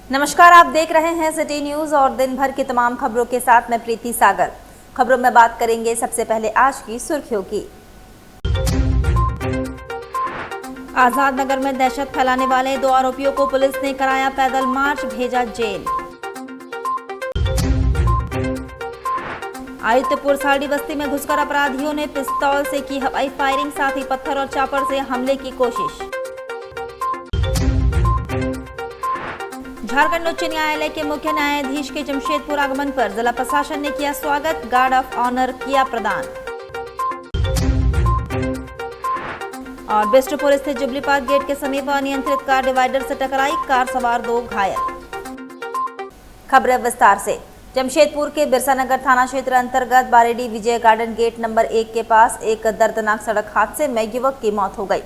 नमस्कार, आप देख रहे हैं सिटी न्यूज और दिन भर की तमाम खबरों के साथ मैं प्रीति सागर। खबरों में बात करेंगे सबसे पहले आज की सुर्खियों की। आजाद नगर में दहशत फैलाने वाले 2 आरोपियों को पुलिस ने कराया पैदल मार्च, भेजा जेल। आदित्यपुर साड़ी बस्ती में घुसकर अपराधियों ने पिस्तौल से की हवाई फायरिंग, साथ ही पत्थर और चापर से हमले की कोशिश। झारखंड उच्च न्यायालय के मुख्य न्यायाधीश के जमशेदपुर आगमन पर जिला प्रशासन ने किया स्वागत, गार्ड ऑफ ऑनर किया प्रदान। और बिष्टुपुर स्थित जुबली पार्क गेट के समीप अनियंत्रित कार डिवाइडर से टकराई, कार सवार 2 घायल। खबरें विस्तार से। जमशेदपुर के बिरसा नगर थाना क्षेत्र अंतर्गत बारेडी विजय गार्डन गेट नंबर 1 के पास एक दर्दनाक सड़क हादसे में युवक की मौत हो गई।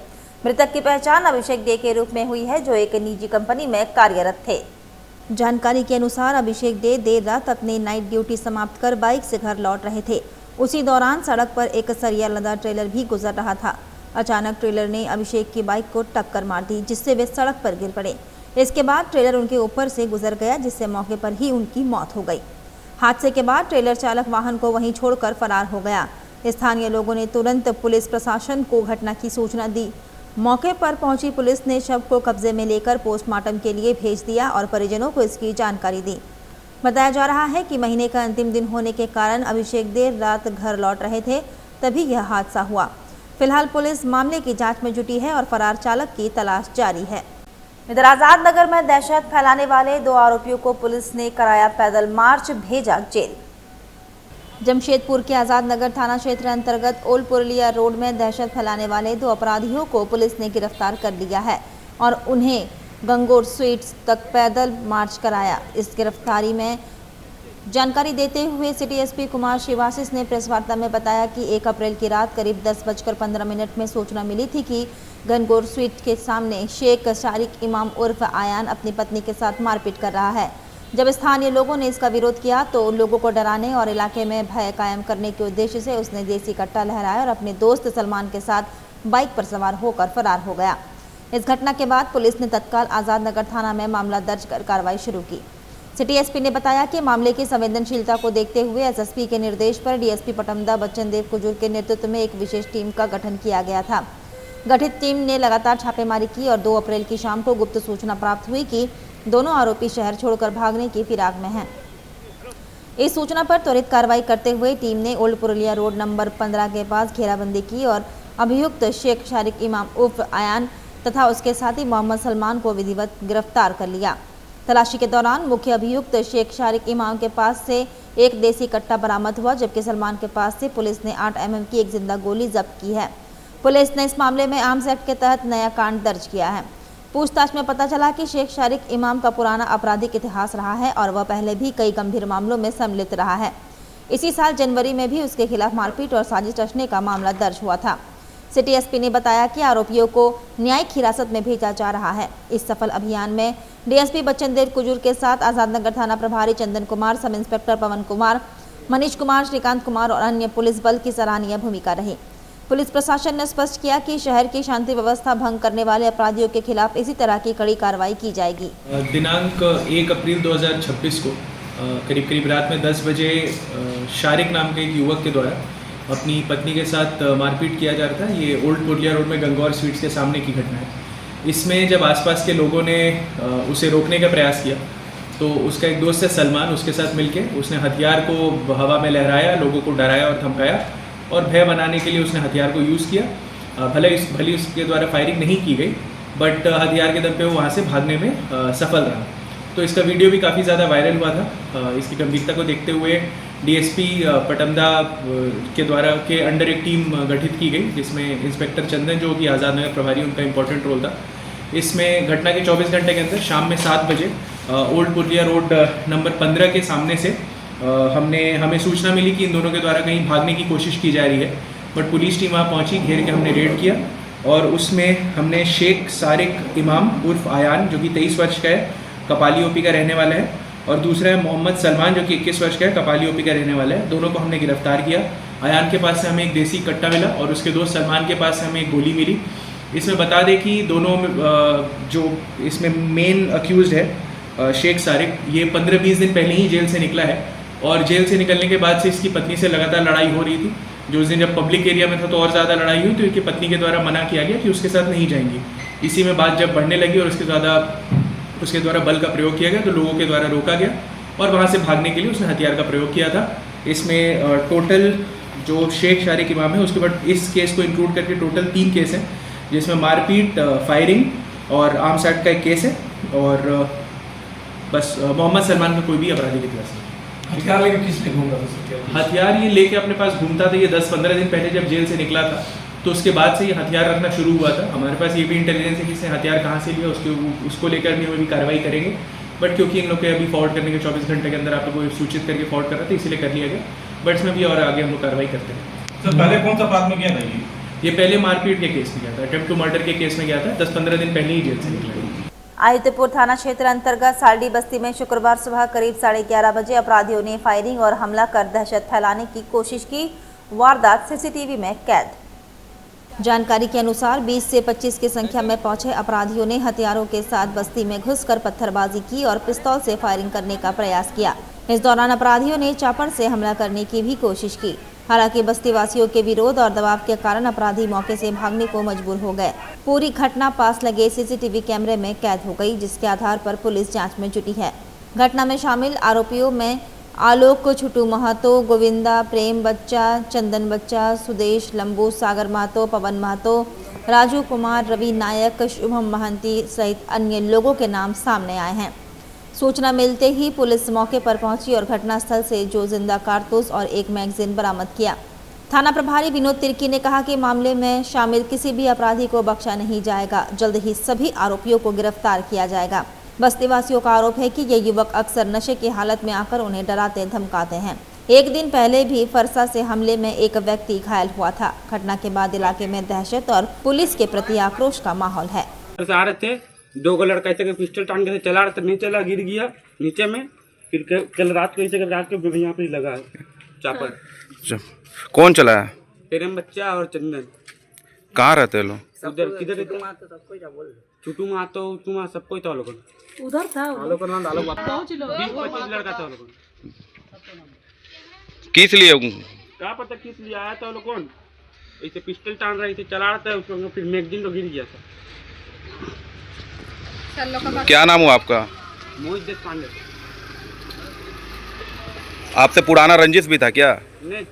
मृतक की पहचान अभिषेक डे के रूप में हुई है, जो एक निजी कंपनी में कार्यरत थे। जानकारी के अनुसार अभिषेक डे देर रात अपनी नाइट ड्यूटी समाप्त कर बाइक से घर लौट रहे थे। उसी दौरान सड़क पर एक सरिया लदा ट्रेलर भी गुजर रहा था। अचानक ट्रेलर ने अभिषेक की बाइक को टक्कर मार दी, जिससे वे सड़क पर गिर पड़े। इसके बाद ट्रेलर उनके ऊपर से गुजर गया, जिससे मौके पर ही उनकी मौत हो गई। हादसे के बाद ट्रेलर चालक वाहन को वहीं छोड़कर फरार हो गया। स्थानीय लोगों ने तुरंत पुलिस प्रशासन को घटना की सूचना दी। मौके पर पहुंची पुलिस ने शव को कब्जे में लेकर पोस्टमार्टम के लिए भेज दिया और परिजनों को इसकी जानकारी दी। बताया जा रहा है कि महीने का अंतिम दिन होने के कारण अभिषेक देर रात घर लौट रहे थे, तभी यह हादसा हुआ। फिलहाल पुलिस मामले की जांच में जुटी है और फरार चालक की तलाश जारी है। इधर आजाद नगर में दहशत फैलाने वाले 2 आरोपियों को पुलिस ने कराया पैदल मार्च, भेजा जेल। जमशेदपुर के आजाद नगर थाना क्षेत्र अंतर्गत ओल्ड पुरलिया रोड में दहशत फैलाने वाले 2 अपराधियों को पुलिस ने गिरफ्तार कर लिया है और उन्हें गंगोर स्वीट्स तक पैदल मार्च कराया। इस गिरफ्तारी में जानकारी देते हुए सिटी एसपी कुमार शिवासिस ने प्रेस वार्ता में बताया कि 1 अप्रैल की रात करीब 10:15 में सूचना मिली थी कि गंगोर स्वीट के सामने शेख शारिक इमाम उर्फ आयान अपनी पत्नी के साथ मारपीट कर रहा है। जब स्थानीय लोगों ने इसका विरोध किया तो लोगों को डराने और इलाके में भय कायम करने के उद्देश्य से उसने देसी कट्टा लहराया और अपने दोस्त सलमान के साथ बाइक पर सवार होकर फरार हो गया। इस घटना के बाद पुलिस ने तत्काल आजाद नगर थाना में मामला दर्ज कर कार्रवाई शुरू की। सिटी एसपी ने बताया कि मामले की संवेदनशीलता को देखते हुए एसएसपी के निर्देश पर डीएसपी पटमदा बच्चन देव कुजूर के नेतृत्व में एक विशेष टीम का गठन किया गया था। गठित टीम ने लगातार छापेमारी की और 2 अप्रैल की शाम को गुप्त सूचना प्राप्त हुई कि दोनों आरोपी शहर छोड़कर भागने की फिराक में हैं। इस सूचना पर त्वरित कार्रवाई करते हुए टीम ने ओल्ड पुरलिया रोड नंबर 15 के पास घेराबंदी की और अभियुक्त शेख शारिक इमाम उर्फ आयान तथा उसके साथी मोहम्मद सलमान को विधिवत गिरफ्तार कर लिया। तलाशी के दौरान मुख्य अभियुक्त शेख शारिक इमाम के पास से एक देसी कट्टा बरामद हुआ, जबकि सलमान के पास से पुलिस ने 8 mm की एक जिंदा गोली जब्त की है। पुलिस ने इस मामले में आर्म्स एक्ट के तहत नया कांड दर्ज किया है। पूछताछ में पता चला कि शेख शारिक इमाम का पुराना आपराधिक इतिहास रहा है और वह पहले भी कई गंभीर मामलों में सम्मिलित रहा है। इसी साल जनवरी में भी उसके खिलाफ मारपीट और साजिश रचने का मामला दर्ज हुआ था। सिटी एसपी ने बताया कि आरोपियों को न्यायिक हिरासत में भेजा जा रहा है। इस सफल अभियान में डीएसपी बच्चन देव कुजूर के साथ आजाद नगर थाना प्रभारी चंदन कुमार, सब इंस्पेक्टर पवन कुमार, मनीष कुमार, श्रीकांत कुमार और अन्य पुलिस बल की सराहनीय भूमिका रही। पुलिस प्रशासन ने स्पष्ट किया कि शहर की शांति व्यवस्था भंग करने वाले अपराधियों के खिलाफ इसी तरह की कड़ी कार्रवाई की जाएगी। दिनांक 1 अप्रैल 2026 को करीब रात में 10 बजे शारिक नाम के एक युवक के द्वारा अपनी पत्नी के साथ मारपीट किया जा रहा था। ये ओल्ड पुरलिया रोड में गंगौर स्वीट्स के सामने की घटना है। इसमें जब आसपास के लोगों ने उसे रोकने का प्रयास किया तो उसका एक दोस्त है सलमान, उसके साथ मिलके उसने हथियार को हवा में लहराया, लोगों को डराया और धमकाया और भय बनाने के लिए उसने हथियार को यूज़ किया। भले उसके द्वारा फायरिंग नहीं की गई, बट हथियार के दम पे वो वहाँ से भागने में सफल रहा। तो इसका वीडियो भी काफ़ी ज़्यादा वायरल हुआ था। इसकी गंभीरता को देखते हुए डीएसपी पटमदा के अंडर एक टीम गठित की गई, जिसमें इंस्पेक्टर चंदन, जो कि आज़ाद नगर प्रभारी, उनका इंपॉर्टेंट रोल था। इसमें घटना के 24 घंटे के अंदर शाम में 7 बजे ओल्ड पुरलिया रोड नंबर 15 के सामने से हमें सूचना मिली कि इन दोनों के द्वारा कहीं भागने की कोशिश की जा रही है। बट पुलिस टीम वहाँ पहुँची, घेर के हमने रेड किया और उसमें हमने शेख शारिक इमाम उर्फ आयान, जो कि 23 वर्ष का है, कपाली ओपी का रहने वाला है, और दूसरा है मोहम्मद सलमान, जो कि 21 वर्ष का है, कपाली ओपी का रहने वाला है। दोनों को हमने गिरफ्तार किया। आयान के पास से हमें एक देसी कट्टा मिला और उसके दोस्त सलमान के पास से हमें एक गोली मिली। इसमें बता दें कि दोनों जो इसमें मेन अक्यूज़ड है शेख सारिक, ये 15-20 दिन पहले ही जेल से निकला है और जेल से निकलने के बाद से इसकी पत्नी से लगातार लड़ाई हो रही थी। जो उस दिन जब पब्लिक एरिया में था तो और ज़्यादा लड़ाई हुई, तो इसकी पत्नी के द्वारा मना किया गया कि उसके साथ नहीं जाएंगी। इसी में बात जब बढ़ने लगी और उसके द्वारा बल का प्रयोग किया गया तो लोगों के द्वारा रोका गया और वहाँ से भागने के लिए उसने हथियार का प्रयोग किया था। इसमें टोटल जो शेख शारिक इमाम है उसके बाद इस केस को इंक्लूड करके टोटल 3 केस हैं, जिसमें मारपीट, फायरिंग और आर्म्स एक्ट का एक केस है और बस मोहम्मद सलमान का कोई भी आपराधिक इतिहास नहीं। हथियार लेके किस लिए घूम रहा था? हथियार ये लेके अपने पास घूमता था। ये 10-15 दिन पहले जब जेल से निकला था तो उसके बाद से ये हथियार रखना शुरू हुआ था। हमारे पास ये भी इंटेलिजेंस है कि इसने हथियार कहाँ से लिया, उसको लेकर भी भी कार्रवाई करेंगे। बट क्योंकि इन लोग के अभी फॉरवर्ड करने के 24 घंटे के अंदर आप लोग को सूचित करके फॉरवर्ड कर रहा था, इसीलिए कर लिया गया। बट इसमें भी और आगे हम लोग कार्रवाई करते हैं। सर पहले कौन सा अपराध में गया था ये पहले मारपीट के केस में गया था, अटेम्प्ट टू मर्डर के केस में गया था। 10-15 दिन पहले ही जेल से निकला। आदित्यपुर थाना क्षेत्र अंतर्गत सालडी बस्ती में शुक्रवार सुबह करीब 11:30 बजे अपराधियों ने फायरिंग और हमला कर दहशत फैलाने की कोशिश की। वारदात सीसीटीवी में कैद। जानकारी के अनुसार 20 से 25 की संख्या में पहुंचे अपराधियों ने हथियारों के साथ बस्ती में घुसकर पत्थरबाजी की और पिस्तौल से फायरिंग करने का प्रयास किया। इस दौरान अपराधियों ने चापड़ से हमला करने की भी कोशिश की। हालांकि बस्ती वासियों के विरोध और दबाव के कारण अपराधी मौके से भागने को मजबूर हो गए। पूरी घटना पास लगे सीसीटीवी कैमरे में कैद हो गई, जिसके आधार पर पुलिस जांच में जुटी है। घटना में शामिल आरोपियों में आलोक छुटू महतो, गोविंदा, प्रेम बच्चा, चंदन बच्चा, सुदेश लंबू, सागर महतो, पवन महतो, राजू कुमार, रवि नायक, शुभम महंती सहित अन्य लोगों के नाम सामने आए हैं। सूचना मिलते ही पुलिस मौके पर पहुंची और घटनास्थल से 2 जिंदा कारतूस और 1 मैगजीन बरामद किया। थाना प्रभारी विनोद तिर्की ने कहा कि मामले में शामिल किसी भी अपराधी को बख्शा नहीं जाएगा। जल्द ही सभी आरोपियों को गिरफ्तार किया जाएगा। बस्ती वासियों का आरोप है कि ये युवक अक्सर नशे की हालत में आकर उन्हें डराते धमकाते हैं। एक दिन पहले भी फरसा से हमले में एक व्यक्ति घायल हुआ था। घटना के बाद इलाके में दहशत और पुलिस के प्रति आक्रोश का माहौल है। आ रहे थे 2 लड़का ऐसे पिस्टल टांग के चला रहा था, नहीं चला, गिर गया नीचे में। फिर कल रात को ऐसे रात को यहाँ पे लगा है चापर। कौन चलाया? प्रेम बच्चा और चंदन। कहाँ रहते लोग? उधर किधर छुटू मा तो तुम सबको ही था लोग उधर था। 20-25 लड़का था लोग। किस लिए? क्या पता किस लिए आया था लोग। कौन ऐसे पिस्टल टांग रहा, ऐसे चला रहा था उसको, फिर मैगजीन तो गिर गया था। क्या नाम हुआ आपका? मोहित देश पांडे। आपसे पुराना रंजिश भी था क्या? नहीं,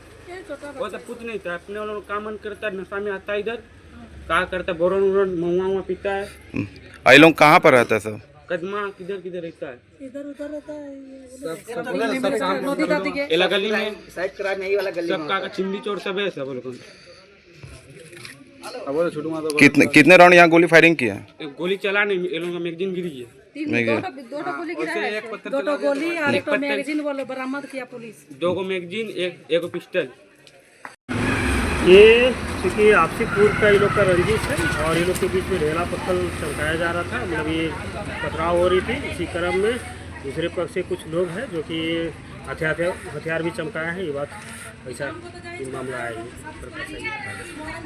वो तो कुछ नहीं था। अपने वालों का मन करता है, नशा में आता है, इधर क्या करता है, बोरन उरन महुआ पीता है। ये लोग कहाँ पर रहता है सब? कदमा किधर किधर रहता है, इधर उधर रहता है। गली में सबका चिंदी चोर सब है सब लोग। कितने राउंड यहाँ गोली फायरिंग किया? गोली चला नहीं, ये लोगों का मैगजीन गिर गया। 2 गोली गिरा, 2 गोली और 1 मैगजीन वाला बरामद किया पुलिस। 2 मैगजीन, एक पिस्टल। ये क्योंकि आपसी पूर्व का ये लोग का रंजिश है और ये लोग के बीच में ढेला पत्थर चमकाया जा रहा था। मतलब ये पथराव हो रही थी। इसी क्रम में दूसरे पक्ष से कुछ लोग हैं जो कि हथियार भी चमकाया है। ये बात ऐसा मामला है।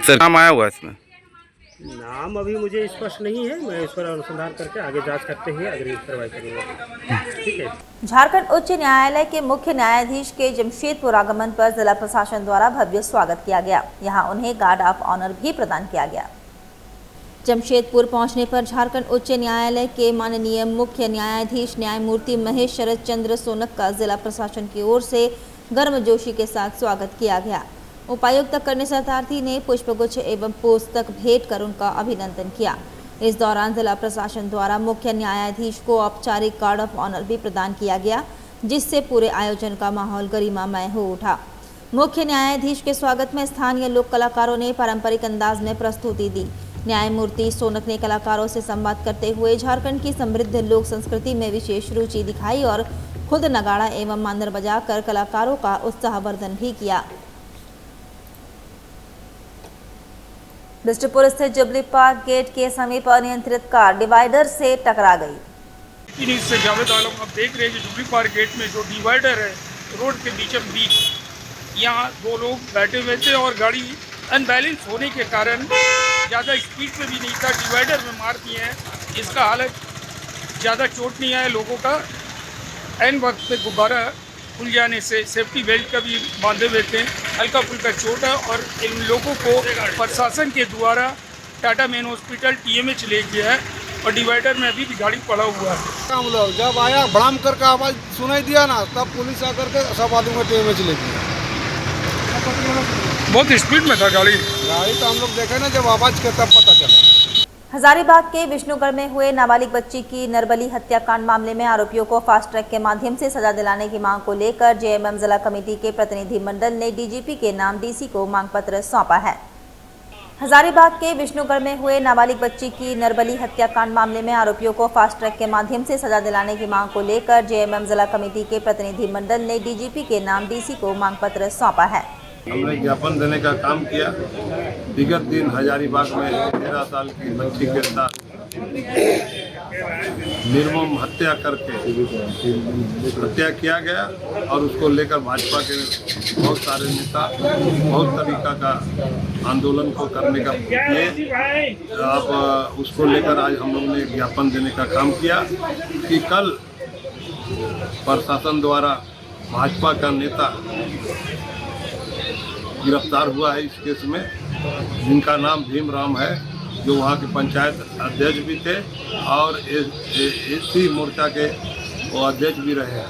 सर नाम आया हुआ इसमें? नाम अभी मुझे स्पष्ट नहीं है। मैं इस पर अनुसंधान करके आगे जांच करते हुए अग्रिम कार्रवाई करूँगा। ठीक है। झारखंड उच्च न्यायालय के मुख्य न्यायाधीश के जमशेदपुर आगमन पर जिला प्रशासन द्वारा भव्य स्वागत किया गया। यहां उन्हें गार्ड ऑफ ऑनर भी प्रदान किया गया। जमशेदपुर पहुंचने पर झारखंड उच्च न्यायालय के माननीय मुख्य न्यायाधीश न्यायमूर्ति महेश शरद चंद्र सोनक का जिला प्रशासन की ओर से गर्मजोशी के साथ स्वागत किया गया। उपायुक्त करणी सतार्थी ने पुष्पगुच्छ एवं पुस्तक भेंट कर उनका अभिनंदन किया। इस दौरान जिला प्रशासन द्वारा मुख्य न्यायाधीश को औपचारिक गार्ड ऑफ ऑनर भी प्रदान किया गया, जिससे पूरे आयोजन का माहौल गरिमामय हो उठा। मुख्य न्यायाधीश के स्वागत में स्थानीय लोक कलाकारों ने पारंपरिक अंदाज में प्रस्तुति दी। न्यायमूर्ति सोनक ने कलाकारों से संवाद करते हुए झारखंड की समृद्ध लोक संस्कृति में विशेष रुचि दिखाई और खुद नगाड़ा एवं मांदर बजाकर कलाकारों का उत्साहवर्धन भी किया। बिष्टुपुर स्थित जुबली पार्क गेट के समीप अनियंत्रित कार डिवाइडर से टकरा गई। इससे जावेद आलम आप देख रहे हैं जुबली पार्क गेट में जो डिवाइडर है रोड के बीचों बीच, यहाँ 2 लोग बैठे हुए थे और गाड़ी अनबैलेंस होने के कारण ज़्यादा स्पीड में भी नहीं था, डिवाइडर में मार दिए हैं। इसका हालत ज़्यादा चोट नहीं आया लोगों का। ऐन वक्त पे गुब्बारा खुल जाने से सेफ्टी बेल्ट का भी बांधे हुए थे, हल्का फुल्का चोट है। और इन लोगों को प्रशासन के द्वारा टाटा मेन हॉस्पिटल TMH ले गया है और डिवाइडर में अभी भी गाड़ी पड़ा हुआ है। हम लोग जब आया भड़ाम करके आवाज़ सुनाई दिया ना, तब पुलिस आकर के सब आदमी को TMH ले गया। बहुत स्पीड में था गाड़ी तो हम लोग देखे ना, जब आवाज़ के तब पता चला। हजारीबाग के विष्णुगढ़ में हुए नाबालिग बच्ची की नरबली हत्याकांड मामले में आरोपियों को फास्ट ट्रैक के माध्यम से सजा दिलाने की मांग को लेकर JMM जिला कमेटी के प्रतिनिधि मंडल ने DGP के नाम DC को मांग पत्र सौंपा है। हजारीबाग के विष्णुगढ़ में हुए नाबालिग बच्ची की नरबली हत्याकांड मामले में आरोपियों को फास्ट ट्रैक के माध्यम से सजा दिलाने की मांग को लेकर JMM जिला कमेटी के प्रतिनिधि मंडल ने DGP के नाम DC को मांग पत्र सौंपा है। हमने ज्ञापन देने का काम किया। विगत दिन हजारीबाग में 13 साल की बच्ची के साथ निर्मम हत्या करके हत्या किया गया और उसको लेकर भाजपा के बहुत सारे नेता बहुत तरीका का आंदोलन को करने का किए। अब उसको लेकर आज हम लोग ने ज्ञापन देने का काम किया कि कल प्रशासन द्वारा भाजपा का नेता गिरफ्तार हुआ है इस केस में, जिनका नाम भीमराम है, जो वहाँ के पंचायत अध्यक्ष भी थे और SC मोर्चा के वो अध्यक्ष भी रहे हैं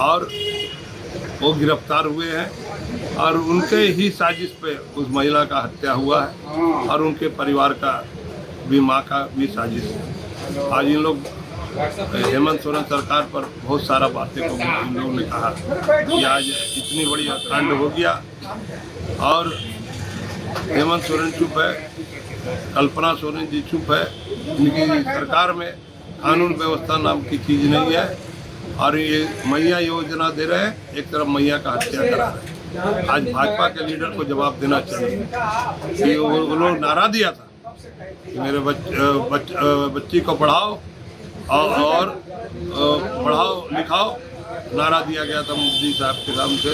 और वो गिरफ्तार हुए हैं और उनके ही साजिश पे उस महिला का हत्या हुआ है और उनके परिवार का भी, माँ का भी साजिश है। आज इन लोग हेमंत सोरेन सरकार पर बहुत सारा बातें को इन लोगों ने कहा कि आज इतनी बड़ी कांड हो गया और हेमंत सोरेन चुप है, कल्पना सोरेन जी चुप है। इनकी सरकार में कानून व्यवस्था नाम की चीज़ नहीं है और ये मैया योजना दे रहे हैं, एक तरफ मैया का हत्या करा रहे हैं। आज भाजपा के लीडर को जवाब देना चाहिए कि वो लोग नारा दिया था कि मेरे बच्ची को पढ़ाओ और पढ़ाओ लिखाओ, नारा दिया गया था मोदी साहब के नाम से,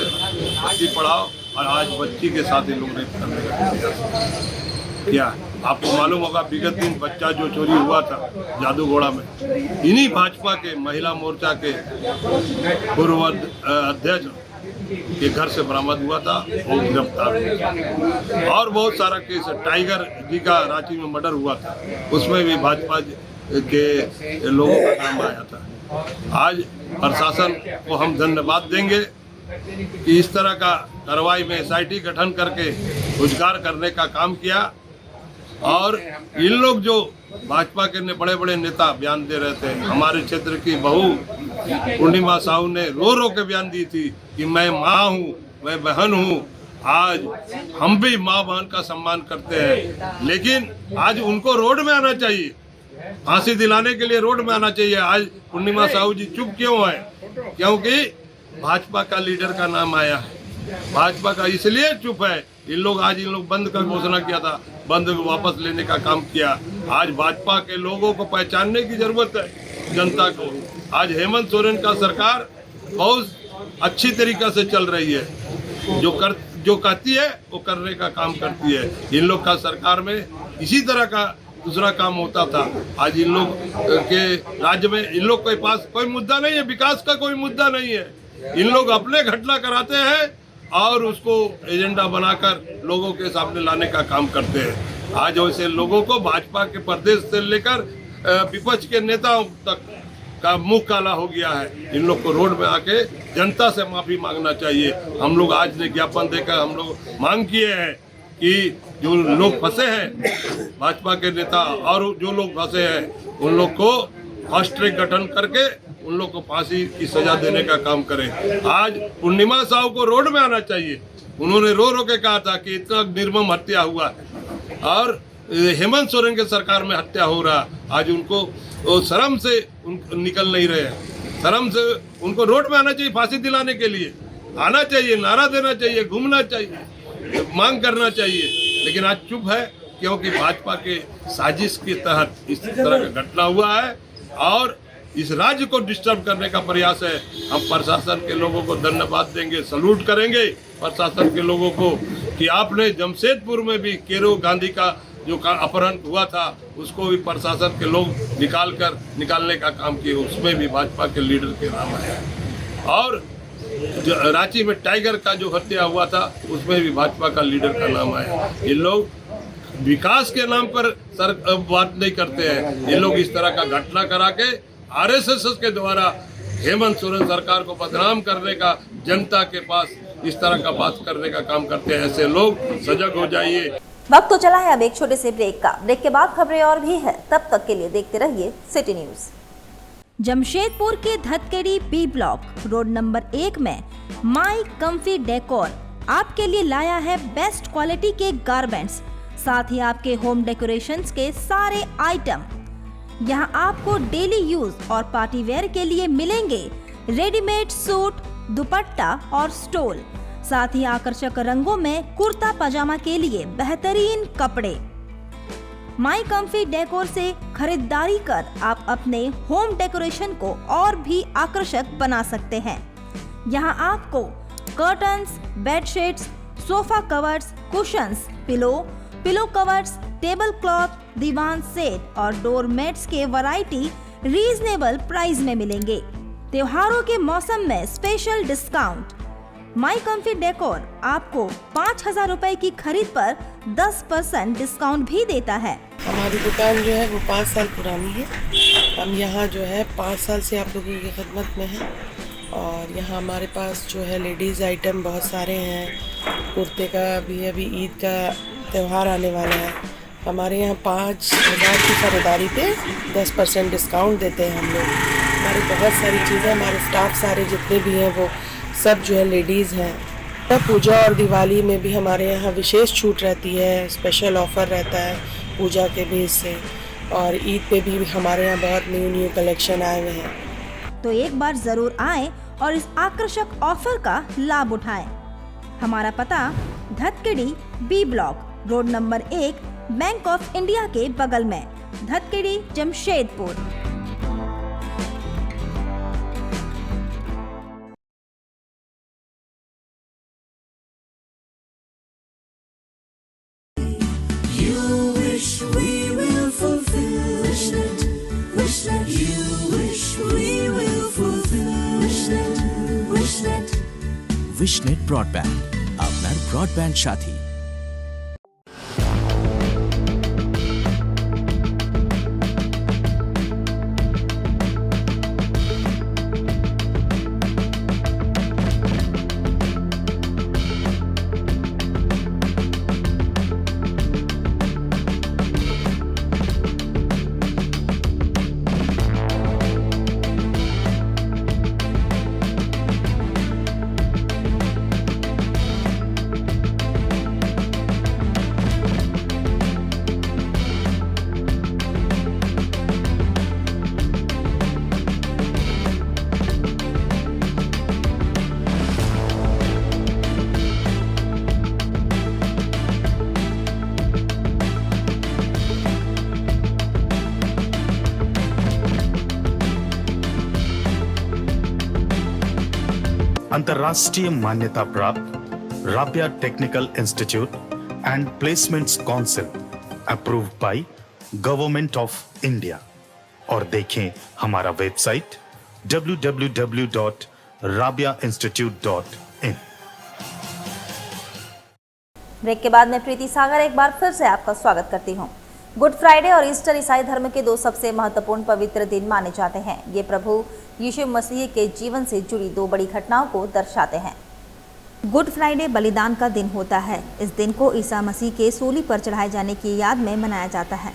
बच्ची पढ़ाओ, और आज बच्ची के साथ इन लोग रेप करने का प्रयास किया। आपको मालूम होगा विगत दिन बच्चा जो चोरी हुआ था जादूगोड़ा में, इन्हीं भाजपा के महिला मोर्चा के पूर्व अध्यक्ष के घर से बरामद हुआ था, वो गिरफ्तार हुआ। और बहुत सारा केस है, टाइगर जी का रांची में मर्डर हुआ था, उसमें भी भाजपा के लोगों का नाम आया था। आज प्रशासन को हम धन्यवाद देंगे कि इस तरह का कार्रवाई में SIT गठन करके रोजगार करने का काम किया और इन लोग जो भाजपा के बड़े बड़े नेता बयान दे रहे थे, हमारे क्षेत्र की बहू पूर्णिमा साहू ने रो रो के बयान दी थी कि मैं माँ हूँ, मैं बहन हूँ। आज हम भी माँ बहन का सम्मान करते हैं, लेकिन आज उनको रोड में आना चाहिए, फांसी दिलाने के लिए रोड में आना चाहिए। आज पूर्णिमा साहू जी चुप क्यों है? क्योंकि भाजपा का लीडर का नाम आया है, भाजपा का इसलिए चुप है। इन लोग बंद का घोषणा किया था, बंद वापस लेने का काम किया। आज भाजपा के लोगों को पहचानने की जरूरत है जनता को। आज हेमंत सोरेन का सरकार बहुत अच्छी तरीका से चल रही है, जो कहती है वो करने का काम करती है। इन लोग का सरकार में इसी तरह का दूसरा काम होता था। आज इन लोग के राज्य में इन लोग के पास कोई मुद्दा नहीं है, विकास का कोई मुद्दा नहीं है। इन लोग अपने घटना कराते हैं और उसको एजेंडा बनाकर लोगों के सामने लाने का काम करते हैं। आज वैसे लोगों को भाजपा के प्रदेश से लेकर विपक्ष के नेताओं तक का मुंह काला हो गया है। इन लोग को रोड में आके जनता से माफी मांगना चाहिए। हम लोग आज ने ज्ञापन देकर हम लोग मांग किए हैं कि जो लोग फंसे हैं भाजपा के नेता और जो लोग फंसे हैं उन लोग को फास्ट ट्रैक गठन करके उन लोग को फांसी की सजा देने का काम करें। आज पूर्णिमा साहू को रोड में आना चाहिए। उन्होंने रो रो के कहा था कि इतना निर्मम हत्या हुआ है और हेमंत सोरेन के सरकार में हत्या हो रहा। आज उनको शर्म से निकल नहीं रहे हैं, शर्म से उनको रोड में आना चाहिए, फांसी दिलाने के लिए आना चाहिए, नारा देना चाहिए, घूमना चाहिए, मांग करना चाहिए। लेकिन आज चुप है क्योंकि भाजपा के साजिश के तहत इस तरह का घटना हुआ है और इस राज्य को डिस्टर्ब करने का प्रयास है। हम प्रशासन के लोगों को धन्यवाद देंगे, सलूट करेंगे प्रशासन के लोगों को कि आपने जमशेदपुर में भी केरो गांधी का जो अपहरण हुआ था उसको भी प्रशासन के लोग निकालने का काम किए, उसमें भी भाजपा के लीडर के नाम आया। और जो रांची में टाइगर का जो हत्या हुआ था उसमें भी भाजपा का लीडर का नाम आया। ये लोग विकास के नाम पर बात नहीं करते हैं, ये लोग इस तरह का घटना करा के आरएसएस के द्वारा हेमंत सोरेन सरकार को बदनाम करने का, जनता के पास इस तरह का बात करने का काम करते हैं। ऐसे लोग सजग हो जाइए। वक्त तो चला है अब एक छोटे से ब्रेक का। ब्रेक के बाद खबरें और भी है, तब तक के लिए देखते रहिए सिटी न्यूज। जमशेदपुर के Dhatkedi B block road number 1 में माई कम्फी डेकोर आपके लिए लाया है बेस्ट क्वालिटी के गारमेंट्स, साथ ही आपके होम डेकोरेशंस के सारे आइटम। यहाँ आपको डेली यूज और पार्टी वेयर के लिए मिलेंगे रेडीमेड सूट, दुपट्टा और स्टोल, साथ ही आकर्षक रंगों में कुर्ता पजामा के लिए बेहतरीन कपड़े। माई कम्फी डेकोर से खरीदारी कर आप अपने होम डेकोरेशन को और भी आकर्षक बना सकते हैं। यहाँ आपको curtains, bedsheets, sofa covers, cushions, pillow covers, table cloth, दीवान सेट और डोर मैट्स के वैरायटी रीजनेबल प्राइस में मिलेंगे। त्योहारों के मौसम में special discount. My comfy decor आपको 5,000 रुपए की खरीद पर 10% डिस्काउंट भी देता है। हमारी दुकान जो है वो 5 साल पुरानी है। हम यहाँ जो है 5 साल से आप लोगों की खिदमत में हैं और यहाँ हमारे पास जो है लेडीज़ आइटम बहुत सारे हैं। कुर्ते का भी अभी ईद का त्यौहार आने वाला है, हमारे यहाँ 5,000 की खरीदारी पे 10% डिस्काउंट देते हैं हम लोग। हमारी बहुत सारी चीज़ें, हमारे स्टाफ सारे जितने भी हैं वो सब जो है लेडीज़ हैं। पूजा और दिवाली में भी हमारे यहाँ विशेष छूट रहती है, स्पेशल ऑफ़र रहता है पूजा के बेस से, और ईद पे भी हमारे यहाँ बहुत न्यू कलेक्शन आए हुए हैं। तो एक बार जरूर आएं और इस आकर्षक ऑफर का लाभ उठाएं। हमारा पता Dhatkedi B block road number 1 Bank of India के बगल में, धतकेड़ी, जमशेदपुर। विशनेट ब्रॉडबैंड, আপনার ব্রডব্যান্ড সাথী। अंतर्राष्ट्रीय मान्यता प्राप्त Rabia technical institute and placements council approved by government of India. और देखें हमारा वेबसाइट www.rabiainstitute.in। ब्रेक के बाद मैं प्रीति सागर एक बार फिर से आपका स्वागत करती हूं। गुड फ्राइडे और ईस्टर ईसाई धर्म के 2 सबसे महत्वपूर्ण पवित्र दिन माने जाते हैं। ये प्रभु यीशु मसीह के जीवन से जुड़ी 2 बड़ी घटनाओं को दर्शाते हैं। गुड फ्राइडे बलिदान का दिन होता है। इस दिन को ईसा मसीह के सूली पर चढ़ाए जाने की याद में मनाया जाता है।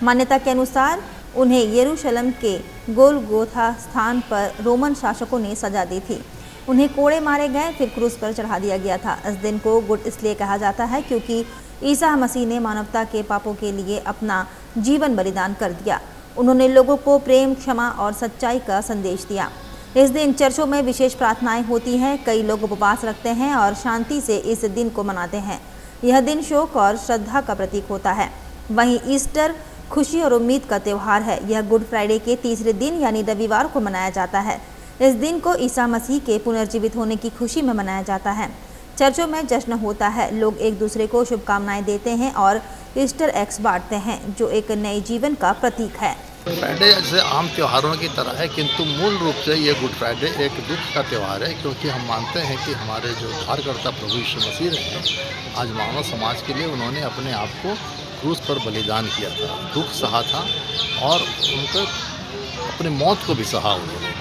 मान्यता के अनुसार उन्हें यरूशलेम के गोलगोथा स्थान पर रोमन शासकों ने सजा दी थी। उन्हें कोड़े मारे गए, फिर क्रूस पर चढ़ा दिया गया था। इस दिन को गुड इसलिए कहा जाता है क्योंकि ईसा मसीह ने मानवता के पापों के लिए अपना जीवन बलिदान कर दिया। उन्होंने लोगों को प्रेम, क्षमा और सच्चाई का संदेश दिया। इस दिन चर्चों में विशेष प्रार्थनाएं होती हैं। कई लोग उपवास रखते हैं और शांति से इस दिन को मनाते हैं। यह दिन शोक और श्रद्धा का प्रतीक होता है। वहीं ईस्टर खुशी और उम्मीद का त्यौहार है। यह गुड फ्राइडे के तीसरे दिन यानी रविवार को मनाया जाता है। इस दिन को ईसा मसीह के पुनर्जीवित होने की खुशी में मनाया जाता है। चर्चों में जश्न होता है, लोग एक दूसरे को शुभकामनाएं देते हैं और ईस्टर एग्स बांटते हैं, जो एक नए जीवन का प्रतीक है। फ्राइडे जैसे आम त्योहारों की तरह है, किंतु मूल रूप से ये गुड फ्राइडे एक दुख का त्यौहार है, क्योंकि हम मानते हैं कि हमारे जो उद्धारकर्ता प्रभु यीशु मसीह रहे, आज मानव समाज के लिए उन्होंने अपने आप को क्रूस पर बलिदान किया था, दुख सहा था और उनको अपनी मौत को भी सहा उन्होंने।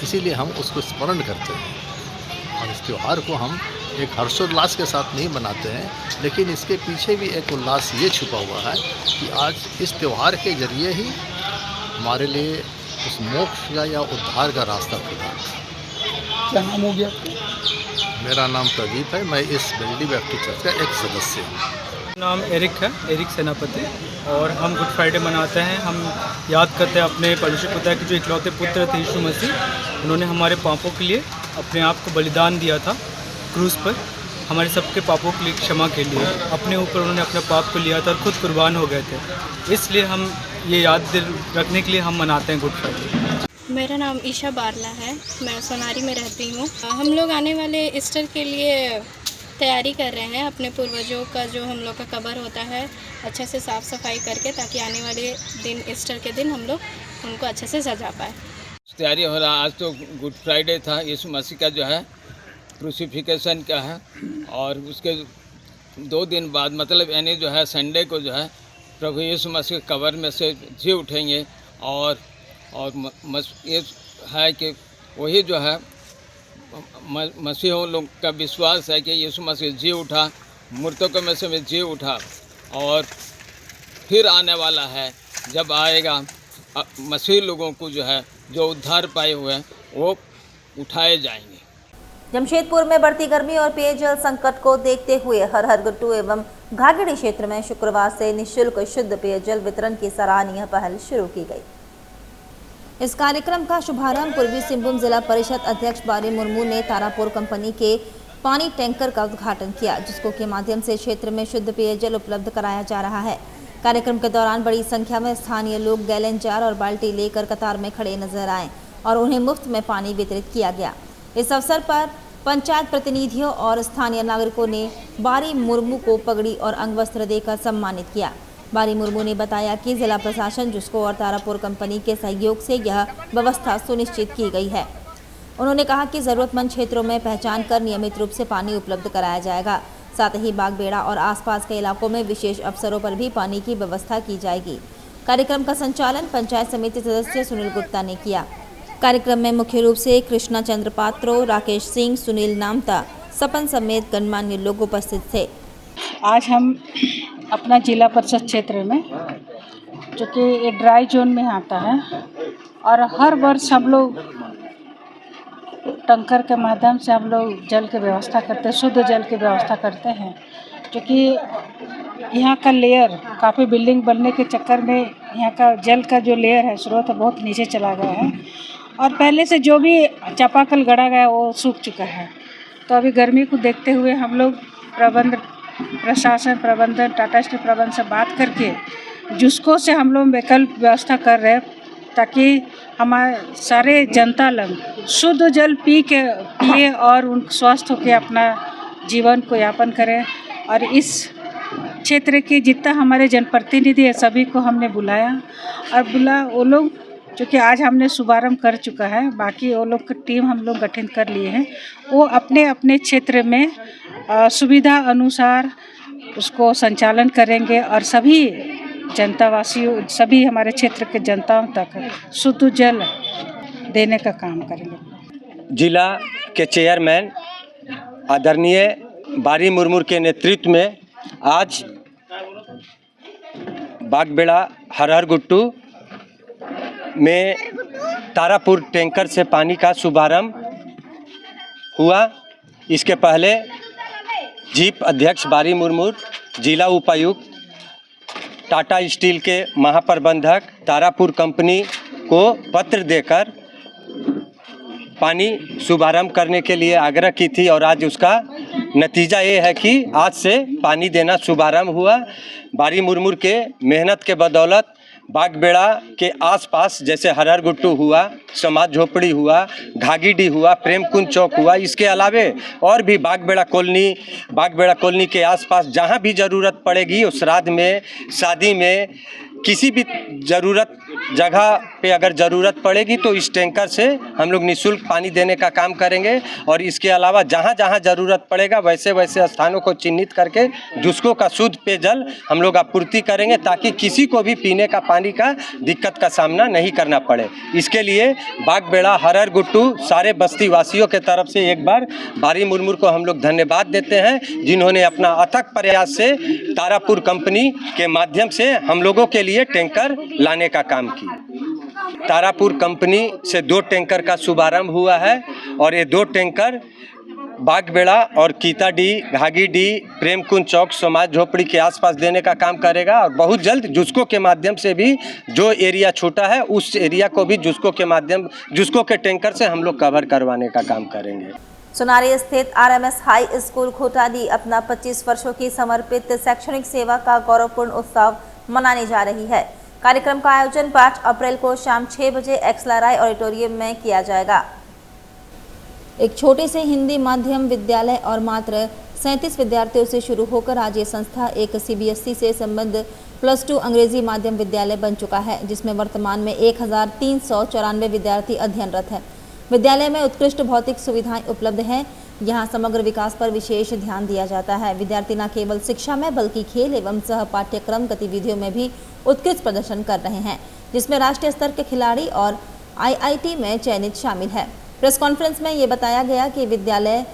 इसीलिए हम उसको स्मरण करते हैं और इस त्यौहार को हम एक हर्षोल्लास के साथ नहीं मनाते हैं, लेकिन इसके पीछे भी एक उल्लास ये छुपा हुआ है कि आज इस त्यौहार के जरिए ही हमारे लिए उस मोक्ष या उद्धार का रास्ता खुला। क्या नाम हो गया? मेरा नाम प्रदीप है, मैं इस बेल्डी बैप्टिस्ट चर्च का एक सदस्य हूँ। नाम एरिक है, एरिक सेनापति, और हम गुड फ्राइडे मनाते हैं। हम याद करते हैं अपने परमेश्वर पिता के जो इकलौते पुत्र थे यीशु मसीह, उन्होंने हमारे पापों के लिए अपने आप को बलिदान दिया था क्रूस पर, हमारे सबके पापों के लिए, क्षमा के लिए अपने ऊपर उन्होंने अपने पाप को लिया था और खुद कुर्बान हो गए थे। इसलिए हम ये याद रखने के लिए हम मनाते हैं गुड फ्राइडे। मेरा नाम ईशा बारला है, मैं सोनारी में रहती हूँ। हम लोग आने वाले ईस्टर के लिए तैयारी कर रहे हैं, अपने पूर्वजों का जो हम लोग का कब्र होता है अच्छे से साफ़ सफाई करके, ताकि आने वाले दिन ईस्टर के दिन हम लोग उनको अच्छे से सजा पाए। तैयारी हो रहा। आज तो गुड फ्राइडे था, यीशु मसीह का जो है क्रूसिफिकेशन का है, और उसके 2 दिन बाद मतलब यानी जो है संडे को जो है प्रभु यीशु मसीह कब्र में से जी उठेंगे। और ये है कि वही जो है मसीहों लोग का विश्वास है कि यीशु मसीह जी उठा, मृतकों में से जी उठा, और फिर आने वाला है। जब आएगा मसीह लोगों को जो है जो उद्धार पाए हुए हैं वो उठाए जाएंगे। जमशेदपुर में बढ़ती गर्मी और पेयजल संकट को देखते हुए हरहरगुट्टू एवं घाघड़ी क्षेत्र में शुक्रवार से निःशुल्क शुद्ध पेयजल वितरण की सराहनीय पहल शुरू की गई। इस कार्यक्रम का शुभारंभ पूर्वी सिंहभूम जिला परिषद अध्यक्ष बारी मुर्मू ने तारापुर कंपनी के पानी टैंकर का उद्घाटन किया, जिसको के माध्यम से क्षेत्र में शुद्ध पेयजल उपलब्ध कराया जा रहा है। कार्यक्रम के दौरान बड़ी संख्या में स्थानीय लोग गैलन जार और बाल्टी लेकर कतार में खड़े नजर आए और उन्हें मुफ्त में पानी वितरित किया गया। इस अवसर पर पंचायत प्रतिनिधियों और स्थानीय नागरिकों ने बारी मुर्मू को पगड़ी और अंगवस्त्र देकर सम्मानित किया। बारी मुर्मू ने बताया कि जिला प्रशासन जुस्को और तारापुर कंपनी के सहयोग से यह व्यवस्था सुनिश्चित की गई है। उन्होंने कहा कि जरूरतमंद क्षेत्रों में पहचान कर नियमित रूप से पानी उपलब्ध कराया जाएगा। साथ ही बागबेड़ा और आसपास के इलाकों में विशेष अवसरों पर भी पानी की व्यवस्था की जाएगी। कार्यक्रम का संचालन पंचायत समिति सदस्य सुनील गुप्ता ने किया। कार्यक्रम में मुख्य रूप से कृष्णा चंद्र पात्रो, राकेश सिंह, सुनील नामता, सपन समेत गणमान्य लोग उपस्थित थे। आज हम अपना जिला परिषद क्षेत्र में, जो कि एक ड्राई जोन में आता है, और हर वर्ष हम लोग टंकर के माध्यम से हम लोग जल की व्यवस्था करते हैं, शुद्ध जल की व्यवस्था करते हैं, क्योंकि यहाँ का लेयर काफ़ी बिल्डिंग बनने के चक्कर में यहाँ का जल का जो लेयर है स्रोत बहुत नीचे चला गया है, और पहले से जो भी चापाकल गड़ा गया वो सूख चुका है। तो अभी गर्मी को देखते हुए हम लोग प्रशासन प्रबंधन टाटा स्टील प्रबंधन से बात करके जुस्को से हम लोग विकल्प व्यवस्था कर रहे हैं, ताकि हमारे सारे जनता लोग शुद्ध जल पिए और उन स्वस्थ होकर अपना जीवन को यापन करें। और इस क्षेत्र के जितना हमारे जनप्रतिनिधि है सभी को हमने बुलाया, और वो लोग जो कि आज हमने शुभारंभ कर चुका है, बाकी वो लोग की टीम हम लोग गठन कर लिए हैं। वो अपने अपने क्षेत्र में सुविधा अनुसार उसको संचालन करेंगे और सभी जनतावासियों, सभी हमारे क्षेत्र के जनताओं तक शुद्ध जल देने का काम करेंगे। जिला के चेयरमैन आदरणीय बारी मुर्मू के नेतृत्व में आज बागबेड़ा हरहरगुट्टू में तारापुर टैंकर से पानी का शुभारंभ हुआ। इसके पहले जीप अध्यक्ष बारी मुर्मू, जिला उपायुक्त, टाटा स्टील के महाप्रबंधक तारापुर कंपनी को पत्र देकर पानी शुभारंभ करने के लिए आग्रह की थी, और आज उसका नतीजा ये है कि आज से पानी देना शुभारंभ हुआ। बारी मुर्मू के मेहनत के बदौलत बागबेड़ा के आसपास जैसे हरहर गुट्टू हुआ, समाज झोपड़ी हुआ, घागीडी हुआ, प्रेमकुंज चौक हुआ, इसके अलावे और भी बागबेड़ा कॉलोनी के आसपास जहाँ भी ज़रूरत पड़ेगी, उस श्राद्ध में, शादी में, किसी भी ज़रूरत जगह पे अगर ज़रूरत पड़ेगी तो इस टैंकर से हम लोग निःशुल्क पानी देने का काम करेंगे। और इसके अलावा जहाँ जहाँ ज़रूरत पड़ेगा वैसे वैसे स्थानों को चिन्हित करके जुस्को का शुद्ध पेयजल हम लोग आपूर्ति करेंगे, ताकि किसी को भी पीने का पानी का दिक्कत का सामना नहीं करना पड़े। इसके लिए बागबेड़ा, हरहर गुट्टू सारे बस्ती वासियों के तरफ से एक बार बारी मुर्मूर को हम लोग धन्यवाद देते हैं, जिन्होंने अपना अथक प्रयास से तारापुर कंपनी के माध्यम से हम लोगों के लिए टैंकर लाने का काम किया। तारापुर कंपनी से 2 टैंकर का शुभारंभ हुआ है और ये 2 टैंकर बागबेड़ा और कीताडी, घागीडी, प्रेमकुंज चौक, समाज झोपड़ी के आसपास देने का काम करेगा। और बहुत जल्द जुस्को के माध्यम से भी जो एरिया छोटा है उस एरिया को भी जुस्को के टैंकर से हम लोग कवर करवाने का काम करेंगे। सोनारी स्थित RMS हाई स्कूल खोटाडी अपना 25 वर्षों की समर्पित शैक्षणिक सेवा का गौरवपूर्ण उत्सव मनाने जा रही है। कार्यक्रम का आयोजन 5 अप्रैल को शाम 6 बजे एक्सलाराय ऑडिटोरियम में किया जाएगा। एक छोटे से हिंदी माध्यम विद्यालय और मात्र 37 विद्यार्थियों से शुरू होकर आज ये संस्था एक CBSE से संबद्ध +2 अंग्रेजी माध्यम विद्यालय बन चुका है, जिसमें वर्तमान में 1394 विद्यार्थी अध्ययनरत हैं। विद्यालय में उत्कृष्ट भौतिक सुविधाएं उपलब्ध हैं। यहाँ समग्र विकास पर विशेष ध्यान दिया जाता है। विद्यार्थी न केवल शिक्षा में बल्कि खेल एवं सह पाठ्यक्रम गतिविधियों में भी उत्कृष्ट प्रदर्शन कर रहे हैं, जिसमें राष्ट्रीय स्तर के खिलाड़ी और IIT में चयनित शामिल है। प्रेस कॉन्फ्रेंस में ये बताया गया कि विद्यालय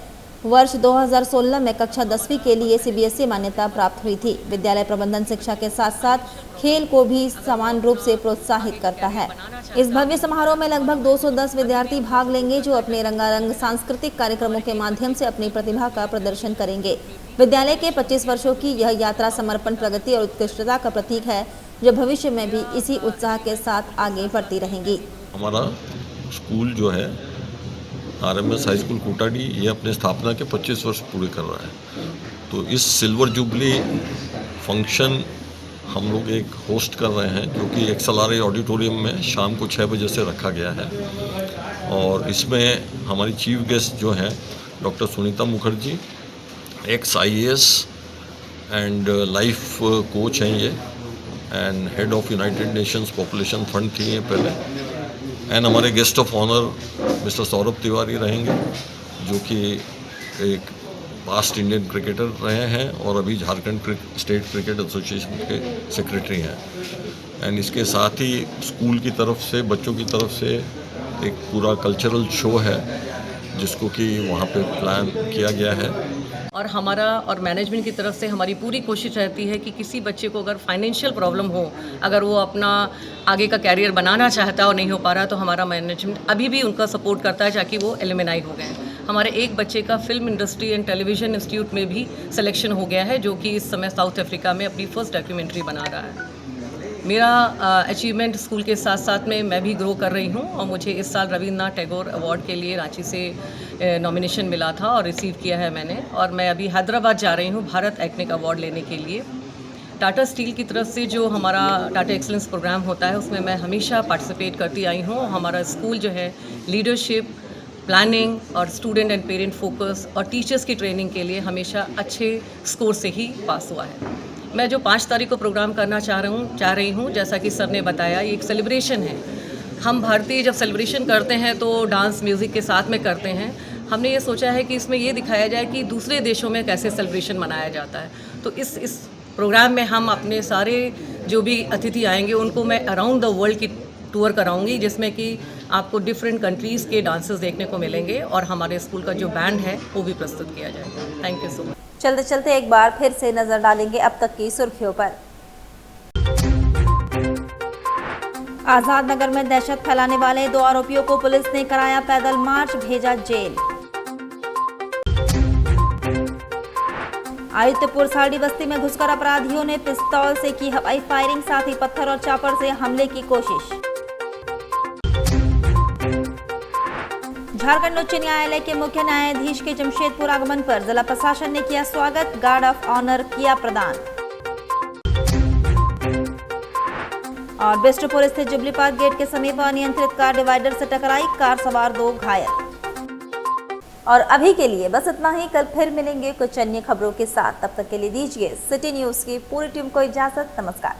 वर्ष 2016 में कक्षा 10वीं के लिए CBSE मान्यता प्राप्त हुई थी। विद्यालय प्रबंधन शिक्षा के साथ साथ खेल को भी समान रूप से प्रोत्साहित करता है। इस भव्य समारोह में लगभग 210 विद्यार्थी भाग लेंगे, जो अपने रंगारंग सांस्कृतिक कार्यक्रमों के माध्यम से अपनी प्रतिभा का प्रदर्शन करेंगे। विद्यालय के 25 वर्षों की यह यात्रा समर्पण, प्रगति और उत्कृष्टता का प्रतीक है, जो भविष्य में भी इसी उत्साह के साथ आगे बढ़ती रहेंगी। हमारा स्कूल जो है RMS हाई स्कूल कोटाडी, ये अपने स्थापना के 25 वर्ष पूरे कर रहा है। तो इस सिल्वर जुबली फंक्शन हम लोग एक होस्ट कर रहे हैं, जो कि XLRA ऑडिटोरियम में शाम को 6 बजे से रखा गया है। और इसमें हमारी चीफ गेस्ट जो हैं doctor Sunita Mukherjee, ex IAS and life coach हैं ये, and head of United Nations Population Fund थी ये पहले। एंड हमारे guest of honour mister Saurabh Tiwari रहेंगे, जो कि एक पास्ट इंडियन क्रिकेटर रहे हैं और अभी झारखंड स्टेट क्रिकेट एसोसिएशन के सेक्रेटरी हैं। एंड इसके साथ ही स्कूल की तरफ से, बच्चों की तरफ से एक पूरा कल्चरल शो है, जिसको कि वहाँ पे प्लान किया गया है। और हमारा और मैनेजमेंट की तरफ से हमारी पूरी कोशिश रहती है कि किसी बच्चे को अगर फाइनेंशियल प्रॉब्लम हो, अगर वो अपना आगे का कैरियर बनाना चाहता है और नहीं हो पा रहा, तो हमारा मैनेजमेंट अभी भी उनका सपोर्ट करता है, ताकि वो एलिमिनाई हो गए। हमारे एक बच्चे का film industry and television institute में भी सिलेक्शन हो गया है, जो कि इस समय साउथ अफ्रीका में अपनी फर्स्ट डॉक्यूमेंट्री बना रहा है। मेरा अचीवमेंट स्कूल के साथ साथ में मैं भी ग्रो कर रही हूँ, और मुझे इस साल रविन्द्रनाथ टैगोर अवार्ड के लिए रांची से नॉमिनेशन मिला था और रिसीव किया है मैंने। और मैं अभी हैदराबाद जा रही हूँ भारत एटनिक अवार्ड लेने के लिए। टाटा स्टील की तरफ से जो हमारा टाटा एक्सलेंस प्रोग्राम होता है, उसमें मैं हमेशा पार्टिसिपेट करती आई हूँ। हमारा स्कूल जो है लीडरशिप, प्लानिंग और स्टूडेंट एंड पेरेंट फोकस और टीचर्स की ट्रेनिंग के लिए हमेशा अच्छे स्कोर से ही पास हुआ है। मैं जो 5 तारीख को प्रोग्राम करना चाह रही हूँ, जैसा कि सर ने बताया, ये एक सेलिब्रेशन है। हम भारतीय जब सेलिब्रेशन करते हैं तो डांस म्यूज़िक के साथ में करते हैं। हमने ये सोचा है कि इसमें ये दिखाया जाए कि दूसरे देशों में कैसे सेलिब्रेशन मनाया जाता है। तो इस प्रोग्राम में हम अपने सारे जो भी अतिथि आएंगे, उनको मैं अराउंड द वर्ल्ड की टूर कराऊंगी, जिसमें कि आपको डिफरेंट कंट्रीज़ के डांसेस देखने को मिलेंगे और हमारे स्कूल का जो बैंड है वो भी प्रस्तुत किया जाएगा। Thank you so much. चलते चलते एक बार फिर से नजर डालेंगे अब तक की सुर्खियों पर। आजाद नगर में दहशत फैलाने वाले 2 आरोपियों को पुलिस ने कराया पैदल मार्च, भेजा जेल। आदित्यपुर साड़ी बस्ती में घुसकर अपराधियों ने पिस्तौल से की हवाई फायरिंग, साथ ही पत्थर और चापर से हमले की कोशिश। झारखंड उच्च न्यायालय के मुख्य न्यायाधीश के जमशेदपुर आगमन पर जिला प्रशासन ने किया स्वागत, गार्ड ऑफ ऑनर किया प्रदान। और बिष्टुपुर स्थित जुबली पार्क गेट के समीप अनियंत्रित कार डिवाइडर से टकराई, कार सवार 2 घायल। और अभी के लिए बस इतना ही। कल फिर मिलेंगे कुछ अन्य खबरों के साथ। तब तक के लिए दीजिए सिटी न्यूज़ की पूरी टीम को इजाजत। नमस्कार।